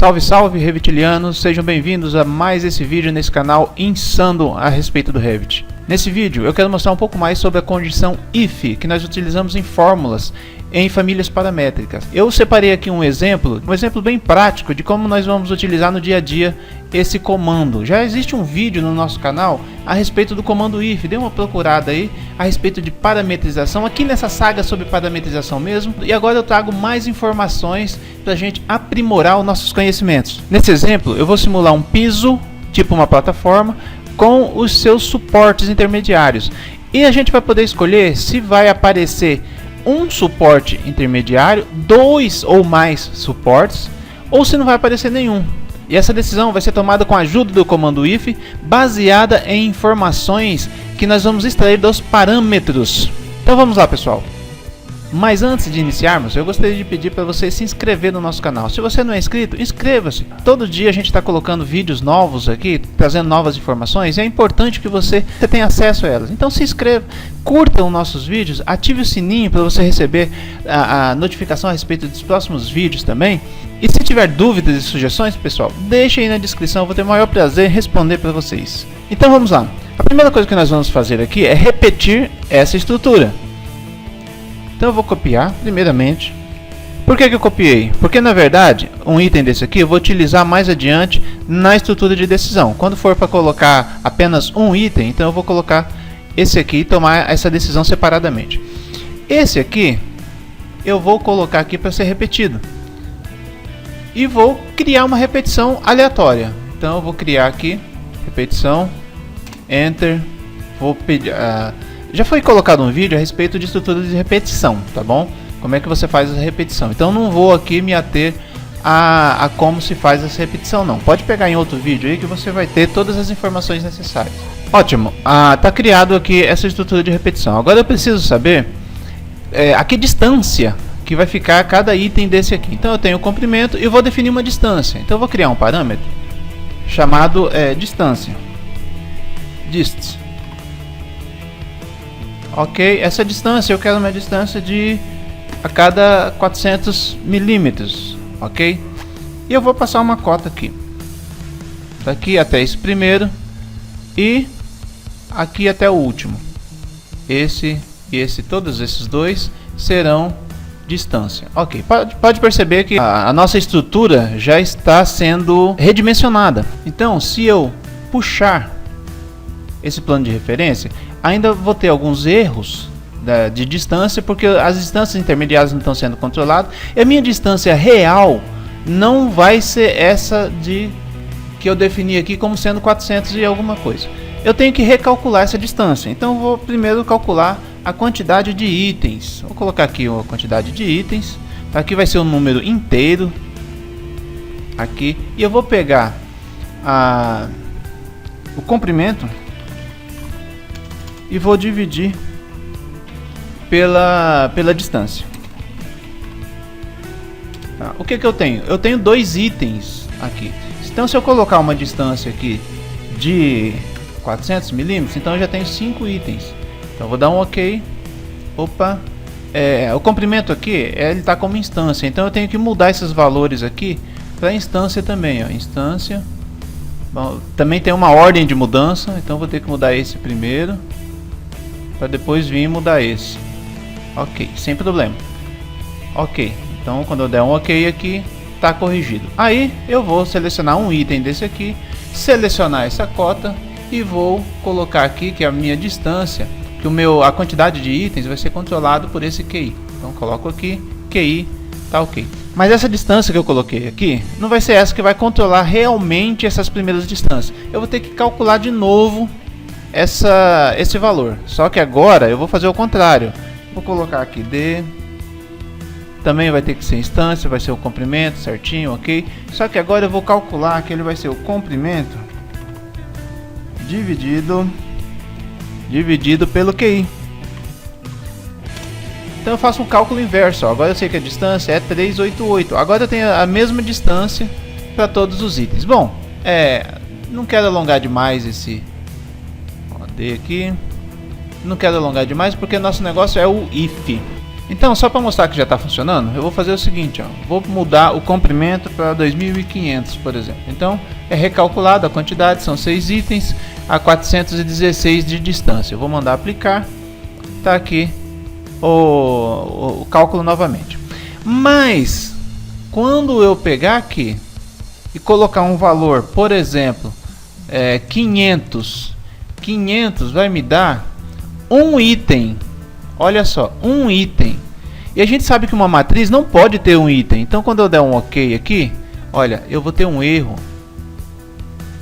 Salve, salve, Revitilianos! Sejam bem-vindos a mais esse vídeo nesse canal insano a respeito do Revit. Nesse vídeo eu quero mostrar um pouco mais sobre a condição if, que nós utilizamos em fórmulas em famílias paramétricas. Eu separei aqui um exemplo bem prático de como nós vamos utilizar no dia a dia esse comando. Já existe um vídeo no nosso canal a respeito do comando if, dê uma procurada aí a respeito de parametrização, aqui nessa saga sobre parametrização mesmo, e agora eu trago mais informações para a gente aprimorar os nossos conhecimentos. Nesse exemplo eu vou simular um piso, tipo uma plataforma, com os seus suportes intermediários, e a gente vai poder escolher se vai aparecer um suporte intermediário, dois ou mais suportes, ou se não vai aparecer nenhum. E essa decisão vai ser tomada com a ajuda do comando if, baseada em informações que nós vamos extrair dos parâmetros. Então vamos lá, pessoal. Mas antes de iniciarmos, eu gostaria de pedir para você se inscrever no nosso canal. Se você não é inscrito, inscreva-se. Todo dia a gente está colocando vídeos novos aqui, trazendo novas informações, e é importante que você tenha acesso a elas. Então se inscreva, curta os nossos vídeos, ative o sininho para você receber a notificação a respeito dos próximos vídeos também. E se tiver dúvidas e sugestões, pessoal, deixe aí na descrição, eu vou ter o maior prazer em responder para vocês. Então vamos lá. A primeira coisa que nós vamos fazer aqui é repetir essa estrutura. Então eu vou copiar primeiramente. Por que eu copiei? Porque na verdade um item desse aqui eu vou utilizar mais adiante na estrutura de decisão. Quando for para colocar apenas um item, então eu vou colocar esse aqui e tomar essa decisão separadamente. Esse aqui eu vou colocar aqui para ser repetido. E vou criar uma repetição aleatória. Então eu vou criar aqui repetição, enter, vou pedir... já foi colocado um vídeo a respeito de estrutura de repetição, tá bom? Como é que você faz essa repetição. Então não vou aqui me ater a como se faz essa repetição não. Pode pegar em outro vídeo aí que você vai ter todas as informações necessárias. Ótimo, tá criado aqui essa estrutura de repetição. Agora eu preciso saber a que distância que vai ficar cada item desse aqui. Então eu tenho o comprimento e vou definir uma distância. Então eu vou criar um parâmetro chamado distância. Dist. Ok, essa distância eu quero uma distância de a cada 400 milímetros, ok? E eu vou passar uma cota aqui, daqui até esse primeiro e aqui até o último. Esse e esse, todos esses dois serão distância. Ok, pode perceber que a nossa estrutura já está sendo redimensionada. Então, se eu puxar esse plano de referência, ainda vou ter alguns erros de distância, porque as distâncias intermediárias não estão sendo controladas, e a minha distância real não vai ser essa que eu defini aqui como sendo 400 e alguma coisa. Eu tenho que recalcular essa distância, então eu vou primeiro calcular a quantidade de itens. Vou colocar aqui a quantidade de itens, aqui vai ser um número inteiro, aqui, e eu vou pegar o comprimento e vou dividir pela distância. Tá. O que eu tenho? Eu tenho dois itens aqui. Então se eu colocar uma distância aqui de 400 milímetros, então eu já tenho 5 itens. Então eu vou dar um ok. Opa, o comprimento aqui ele está como instância, então eu tenho que mudar esses valores aqui para instância também, ó. Instância. Bom, também tem uma ordem de mudança, então vou ter que mudar esse primeiro para depois vir mudar esse. Ok, sem problema. Ok, então quando eu der um ok aqui, está corrigido. Aí eu vou selecionar um item desse aqui, selecionar essa cota e vou colocar aqui que a minha distância, que a quantidade de itens vai ser controlado por esse QI. Então coloco aqui, QI, tá ok. Mas essa distância que eu coloquei aqui, não vai ser essa que vai controlar realmente essas primeiras distâncias. Eu vou ter que calcular de novo esse valor, só que agora eu vou fazer o contrário. Vou colocar aqui D, também vai ter que ser instância, vai ser o comprimento certinho, ok? Só que agora eu vou calcular que ele vai ser o comprimento dividido pelo QI. Então eu faço um cálculo inverso, ó. Agora eu sei que a distância é 388, agora eu tenho a mesma distância para todos os itens. Bom, não quero alongar demais esse aqui, não quero alongar demais porque nosso negócio é o if. Então, só para mostrar que já está funcionando, eu vou fazer o seguinte, ó, vou mudar o comprimento para 2500, por exemplo. Então, é recalculado a quantidade, são 6 itens a 416 de distância. Eu vou mandar aplicar, tá aqui o cálculo novamente. Mas, quando eu pegar aqui e colocar um valor, por exemplo, 500 vai me dar um item. Olha só, um item. E a gente sabe que uma matriz não pode ter um item. Então, quando eu der um OK aqui, olha, eu vou ter um erro.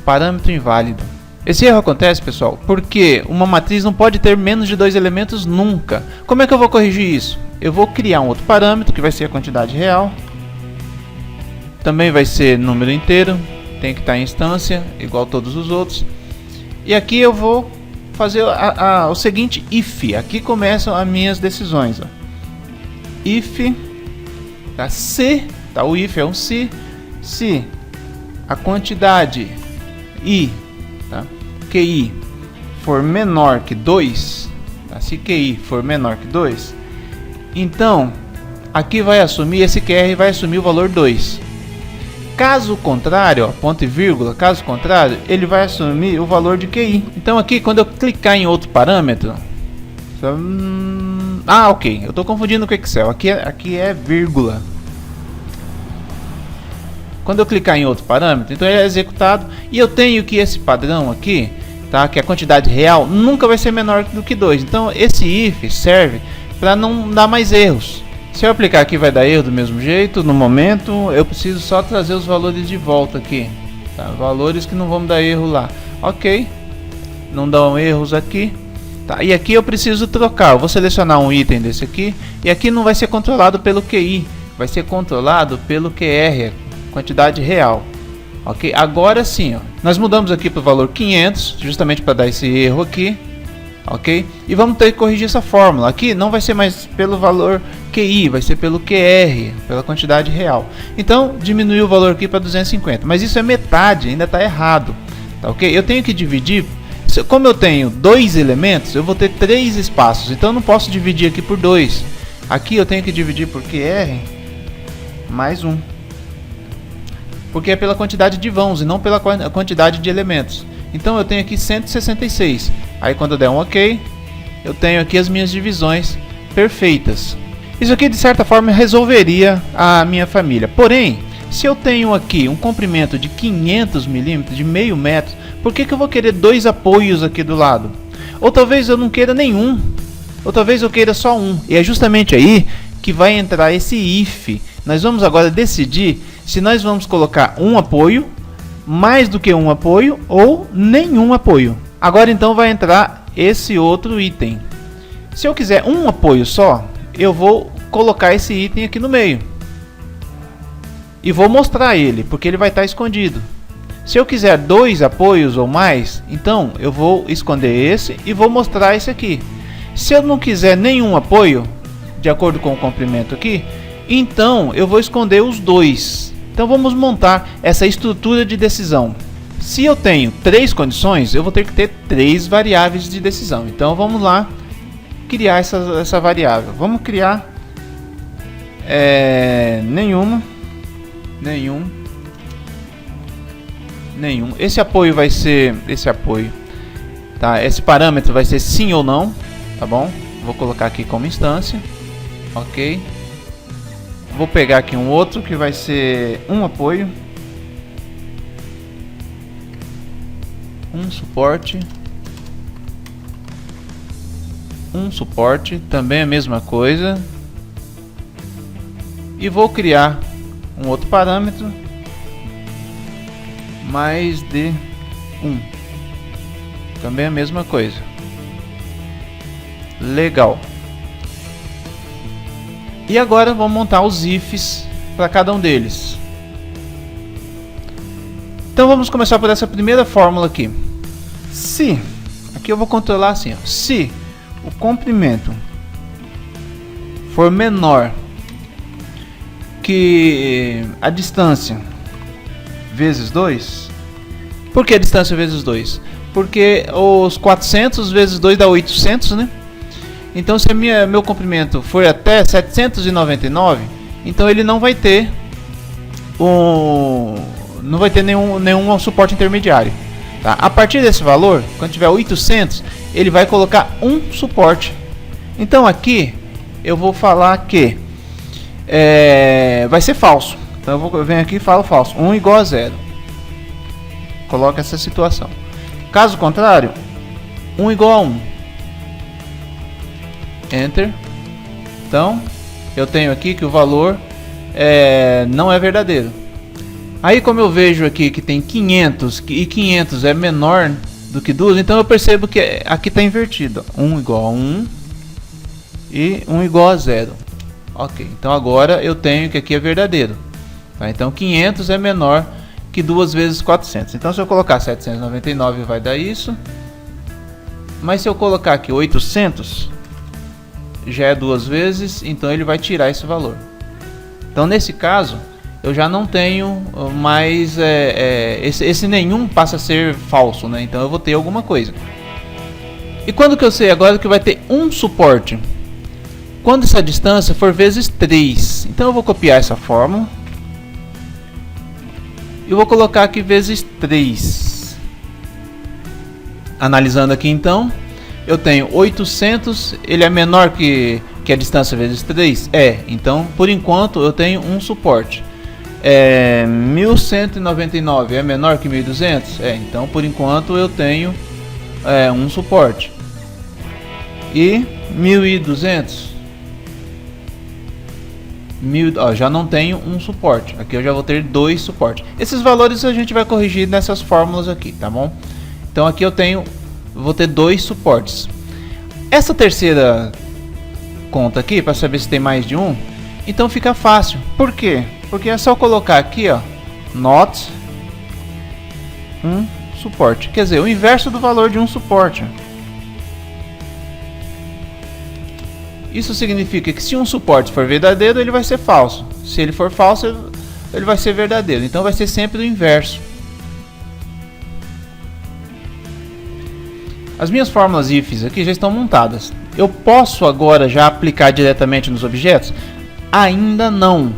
Parâmetro inválido. Esse erro acontece, pessoal, porque uma matriz não pode ter menos de 2 elementos nunca. Como é que eu vou corrigir isso? Eu vou criar um outro parâmetro, que vai ser a quantidade real. Também vai ser número inteiro. Tem que estar em instância, igual todos os outros. E aqui eu vou fazer o seguinte if. Aqui começam as minhas decisões, ó. If, tá? Se, tá? O if é um se a quantidade i, tá? QI for menor que 2, tá? Se QI for menor que 2, então aqui vai assumir, esse QR vai assumir o valor 2. Caso contrário, ó, ponto e vírgula, caso contrário, ele vai assumir o valor de QI. Então aqui, quando eu clicar em outro parâmetro, ok, eu estou confundindo com o Excel, aqui é vírgula. Quando eu clicar em outro parâmetro, então ele é executado, e eu tenho que esse padrão aqui, tá, que a quantidade real nunca vai ser menor do que 2. Então esse if serve para não dar mais erros. Se eu aplicar aqui vai dar erro do mesmo jeito. No momento eu preciso só trazer os valores de volta aqui, tá? Valores que não vão dar erro lá. Ok, não dão erros aqui, tá? E aqui eu preciso trocar. Eu vou selecionar um item desse aqui, e aqui não vai ser controlado pelo QI, vai ser controlado pelo QR, quantidade real. Ok, agora sim, ó, nós mudamos aqui para o valor 500, justamente para dar esse erro aqui. Ok? E vamos ter que corrigir essa fórmula. Aqui não vai ser mais pelo valor QI, vai ser pelo QR, pela quantidade real. Então, diminuiu o valor aqui para 250. Mas isso é metade, ainda está errado. Tá, ok? Eu tenho que dividir. Como eu tenho 2 elementos, eu vou ter 3 espaços. Então, eu não posso dividir aqui por 2. Aqui eu tenho que dividir por QR mais 1. Porque é pela quantidade de vãos e não pela quantidade de elementos. Então eu tenho aqui 166. Aí quando eu der um OK, eu tenho aqui as minhas divisões perfeitas. Isso aqui de certa forma resolveria a minha família. Porém, se eu tenho aqui um comprimento de 500 milímetros, de meio metro, por que eu vou querer 2 apoios aqui do lado? Ou talvez eu não queira nenhum. Ou talvez eu queira só um. E é justamente aí que vai entrar esse if. Nós vamos agora decidir se nós vamos colocar um apoio, mais do que um apoio ou nenhum apoio. Agora então vai entrar esse outro item. Se eu quiser um apoio só, eu vou colocar esse item aqui no meio e vou mostrar ele, porque ele vai estar escondido. Se eu quiser 2 apoios ou mais, então eu vou esconder esse e vou mostrar esse aqui. Se eu não quiser nenhum apoio, de acordo com o comprimento aqui, então eu vou esconder os 2. Então vamos montar essa estrutura de decisão. Se eu tenho 3 condições, eu vou ter que ter 3 variáveis de decisão. Então vamos lá criar essa variável. Vamos criar nenhum. Esse apoio vai ser esse apoio, tá? Esse parâmetro vai ser sim ou não, tá bom? Vou colocar aqui como instância, ok? Vou pegar aqui um outro que vai ser um apoio, um suporte, também a mesma coisa, e vou criar um outro parâmetro, mais de 1, também a mesma coisa. Legal. E agora vamos montar os ifs para cada um deles. Então vamos começar por essa primeira fórmula aqui. Se, aqui eu vou controlar assim, ó, se o comprimento for menor que a distância vezes 2. Por que a distância vezes 2? Porque os 400 vezes 2 dá 800, né? Então se meu comprimento for até 799, então ele não vai ter nenhum suporte intermediário, tá? A partir desse valor, quando tiver 800, ele vai colocar um suporte. Então aqui eu vou falar que vai ser falso. Então eu venho aqui e falo falso. 1 igual a 0. Coloca essa situação. Caso contrário, 1 igual a 1. Enter. Então eu tenho aqui que o valor não é verdadeiro. Aí, como eu vejo aqui que tem 500 e 500 é menor do que 2, então eu percebo que aqui está invertido. 1 igual a 1 e 1 igual a 0. Ok, então agora eu tenho que aqui é verdadeiro. Tá? Então 500 é menor que 2 vezes 400. Então se eu colocar 799 vai dar isso. Mas se eu colocar aqui 800, já é 2 vezes, então ele vai tirar esse valor. Então nesse caso eu já não tenho mais esse nenhum passa a ser falso, né? Então eu vou ter alguma coisa. E quando que eu sei agora que vai ter um suporte? Quando essa distância for vezes 3. Então eu vou copiar essa fórmula e vou colocar aqui vezes 3. Analisando aqui então, eu tenho 800, ele é menor que a distância vezes 3? Então por enquanto eu tenho um suporte. 1199 é menor que 1200? Então por enquanto eu tenho um suporte. E 1200? Já não tenho um suporte. Aqui eu já vou ter 2 suportes. Esses valores a gente vai corrigir nessas fórmulas aqui, tá bom? Então aqui vou ter 2 suportes. Essa terceira conta aqui, para saber se tem mais de um, então fica fácil. Por quê? Porque é só colocar aqui, ó, not um suporte. Quer dizer, o inverso do valor de um suporte. Isso significa que se um suporte for verdadeiro, ele vai ser falso. Se ele for falso, ele vai ser verdadeiro. Então vai ser sempre o inverso. As minhas fórmulas ifs aqui já estão montadas. Eu posso agora já aplicar diretamente nos objetos? Ainda não.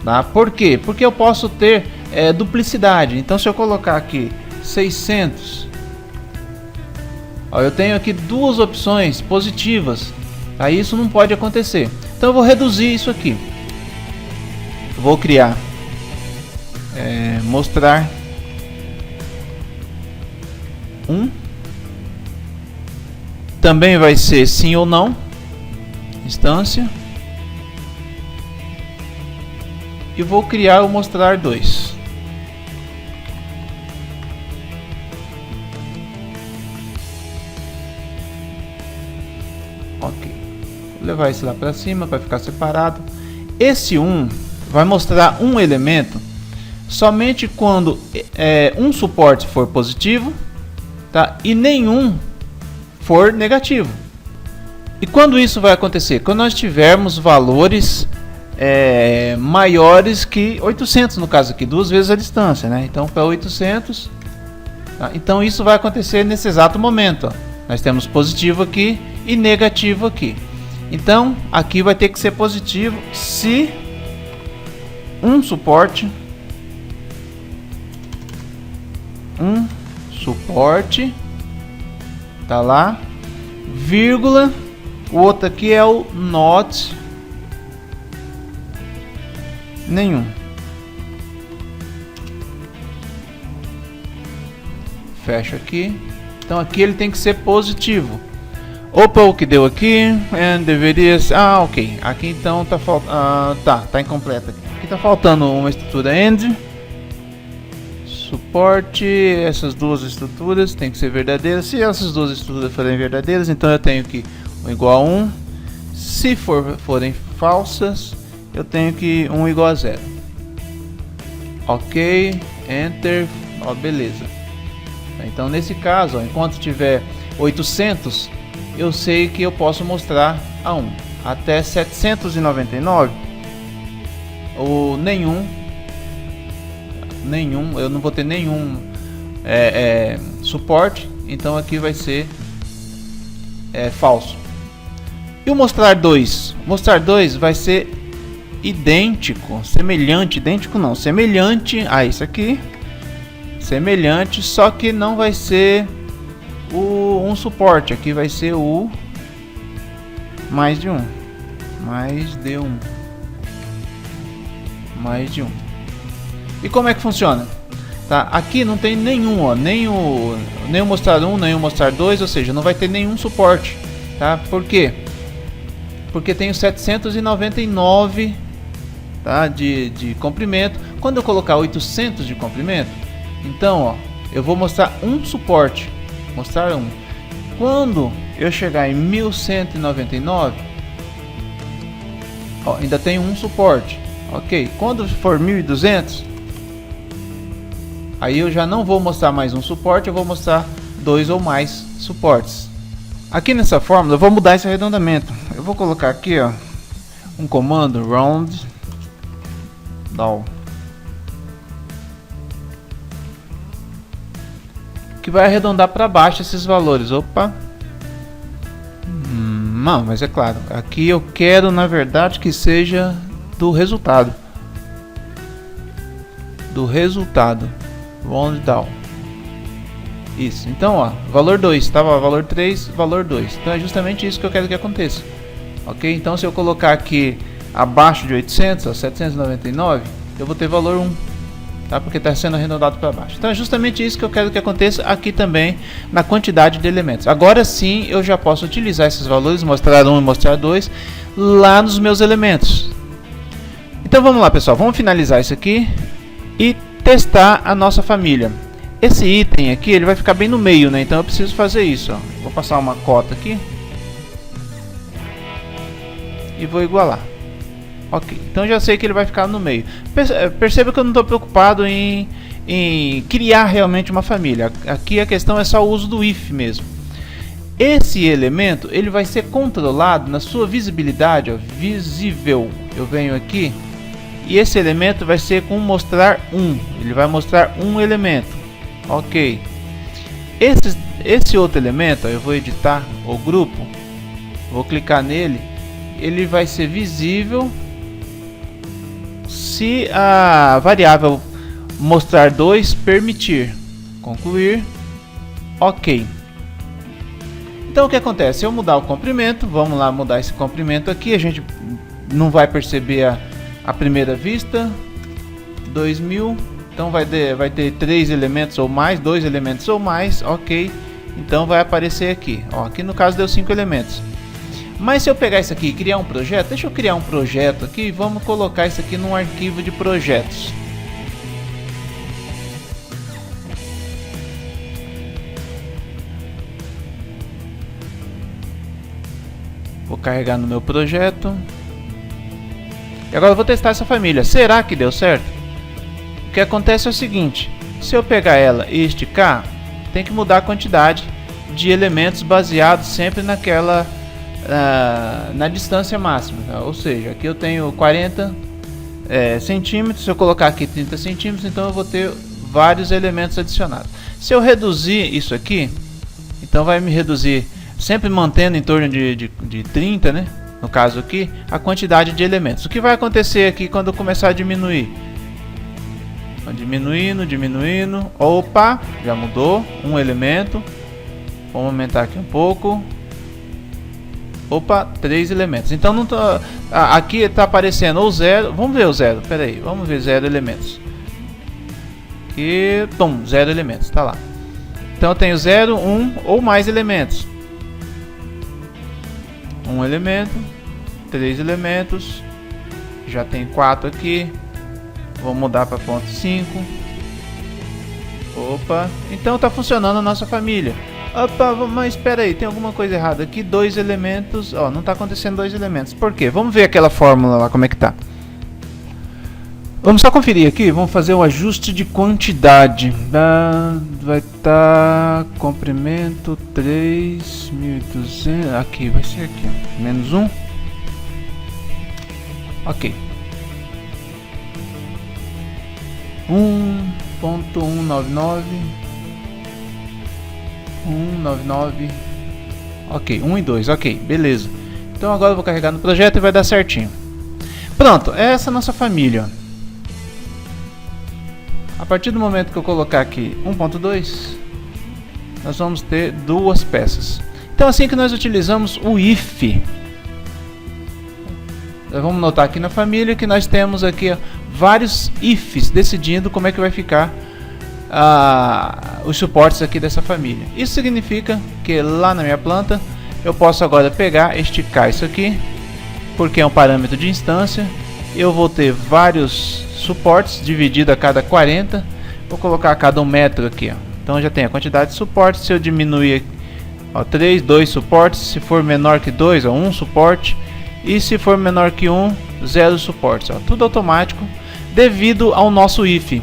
Tá? Por quê? Porque eu posso ter duplicidade. Então se eu colocar aqui 600, eu tenho aqui 2 opções positivas. Aí isso não pode acontecer. Então eu vou reduzir isso aqui. Vou criar mostrar também vai ser sim ou não, instância, e vou criar o mostrar 2. Ok, vou levar esse lá para cima para ficar separado. Esse 1 vai mostrar um elemento somente quando um suporte for positivo, tá? E nenhum for negativo. E quando isso vai acontecer? Quando nós tivermos valores maiores que 800, no caso aqui, 2 vezes a distância, né? Então para 800, tá? Então isso vai acontecer nesse exato momento, ó. Nós temos positivo aqui e negativo aqui. Então aqui vai ter que ser positivo se um suporte tá lá, vírgula, o outro aqui é o not nenhum. Fecha aqui. Então aqui ele tem que ser positivo. Opa, o que deu aqui? Deveria ser... ok. Aqui então tá faltando... tá incompleto aqui. Aqui tá faltando uma estrutura end. Suporte, essas duas estruturas tem que ser verdadeiras. Se essas duas estruturas forem verdadeiras, então eu tenho que 1 igual a 1. Se forem falsas, eu tenho que 1 igual a 0. Ok, enter, beleza. Então nesse caso, enquanto tiver 800, eu sei que eu posso mostrar a 1. Até 799, ou nenhum, eu não vou ter nenhum suporte, então aqui vai ser falso. E o mostrar 2? Mostrar 2 vai ser idêntico, semelhante, idêntico não, semelhante a isso aqui. Semelhante, só que não vai ser um suporte, aqui vai ser o mais de um, mais de um, mais de um. E como é que funciona? Tá, aqui não tem nenhum, ó, nem o mostrar 1, nem o mostrar 2, ou seja, não vai ter nenhum suporte, tá? Por quê? Porque tem o 799, tá, de comprimento. Quando eu colocar 800 de comprimento, então, ó, eu vou mostrar um suporte, mostrar um. Quando eu chegar em 1199, ó, ainda tem um suporte, ok? Quando for 1200, aí eu já não vou mostrar mais um suporte, eu vou mostrar 2 ou mais suportes. Aqui nessa fórmula eu vou mudar esse arredondamento. Eu vou colocar aqui, ó, um comando round down, que vai arredondar para baixo esses valores. Opa, não, mas é claro, aqui eu quero na verdade que seja do resultado, round down. Isso, então ó, valor 2, estava valor 3, valor 2. Então é justamente isso que eu quero que aconteça. Ok? Então se eu colocar aqui abaixo de 800, ó, 799, eu vou ter valor 1, tá? Porque está sendo arredondado para baixo. Então é justamente isso que eu quero que aconteça aqui também na quantidade de elementos. Agora sim eu já posso utilizar esses valores, mostrar 1 e mostrar 2, lá nos meus elementos. Então vamos lá, pessoal, vamos finalizar isso aqui e testar a nossa família. Esse item aqui, ele vai ficar bem no meio, né? Então eu preciso fazer isso, ó. Vou passar uma cota aqui e vou igualar. Ok, então já sei que ele vai ficar no meio. Perceba que eu não estou preocupado em criar realmente uma família. Aqui a questão é só o uso do if mesmo. Esse elemento, ele vai ser controlado na sua visibilidade, ó, visível. Eu venho aqui e esse elemento vai ser com mostrar 1. Ele vai mostrar um elemento. Ok. Esse outro elemento, ó, eu vou editar o grupo. Vou clicar nele. Ele vai ser visível se a variável mostrar 2 permitir. Concluir. Ok. Então o que acontece? Se eu mudar o comprimento, vamos lá mudar esse comprimento aqui, a gente não vai perceber a primeira vista. 2000, então vai ter 3 elementos ou mais, 2 elementos ou mais, ok. Então vai aparecer aqui, ó, aqui no caso deu 5 elementos. Mas se eu pegar isso aqui e criar um projeto, deixa eu criar um projeto aqui e vamos colocar isso aqui num arquivo de projetos. Vou carregar no meu projeto. E agora eu vou testar essa família. Será que deu certo? O que acontece é o seguinte: se eu pegar ela e esticar, tem que mudar a quantidade de elementos baseado sempre naquela na distância máxima, tá? Ou seja, aqui eu tenho 40 centímetros. Se eu colocar aqui 30 centímetros, então eu vou ter vários elementos adicionados. Se eu reduzir isso aqui, então vai me reduzir, sempre mantendo em torno de 30, né? No caso aqui, a quantidade de elementos. O que vai acontecer aqui quando eu começar a diminuir? Diminuindo. Opa, já mudou um elemento. Vamos aumentar aqui um pouco. Opa, 3 elementos. Então não tá, aqui está aparecendo ou 0. Vamos ver o 0. Espera aí, vamos ver 0 elementos. E tom, 0 elementos, tá lá. Então eu tenho 0, 1 ou mais elementos. 1 elemento, 3 elementos. Já tem 4 aqui. Vou mudar para ponto 5. Opa, então está funcionando a nossa família. Opa, mas espera aí, tem alguma coisa errada aqui. 2 elementos, ó, não está acontecendo 2 elementos. Por quê? Vamos ver aquela fórmula lá, como é que tá. Vamos só conferir aqui, vamos fazer um ajuste de quantidade. Vai estar comprimento 3.200, aqui vai ser aqui, menos 1. Ok. 1.199. 199. Ok, 1 e 2, ok, beleza. Então agora eu vou carregar no projeto e vai dar certinho. Pronto, essa é a nossa família. A partir do momento que eu colocar aqui 1.2, nós vamos ter duas peças. Então assim que nós utilizamos o if. Nós vamos notar aqui na família que nós temos aqui vários ifs decidindo como é que vai ficar os suportes aqui dessa família. Isso significa que lá na minha planta eu posso agora pegar, esticar isso aqui, porque é um parâmetro de instância. Eu vou ter vários suportes dividido a cada 40. Vou colocar a cada 1 metro aqui, ó. Então já tem a quantidade de suportes. Se eu diminuir, ó, 3, 2 suportes. Se for menor que 2, ó, 1 suporte. E se for menor que 1, 0 suportes, ó. Tudo automático devido ao nosso if.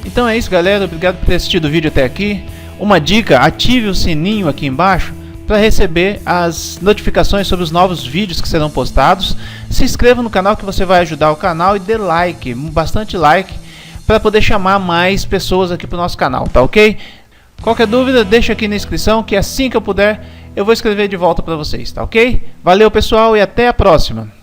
Então é isso, galera. Obrigado por ter assistido o vídeo até aqui. Uma dica: ative o sininho aqui embaixo para receber as notificações sobre os novos vídeos que serão postados. Se inscreva no canal que você vai ajudar o canal e dê like, bastante like, para poder chamar mais pessoas aqui para o nosso canal, tá ok? Qualquer dúvida, deixa aqui na inscrição que assim que eu puder eu vou escrever de volta para vocês, tá ok? Valeu pessoal e até a próxima!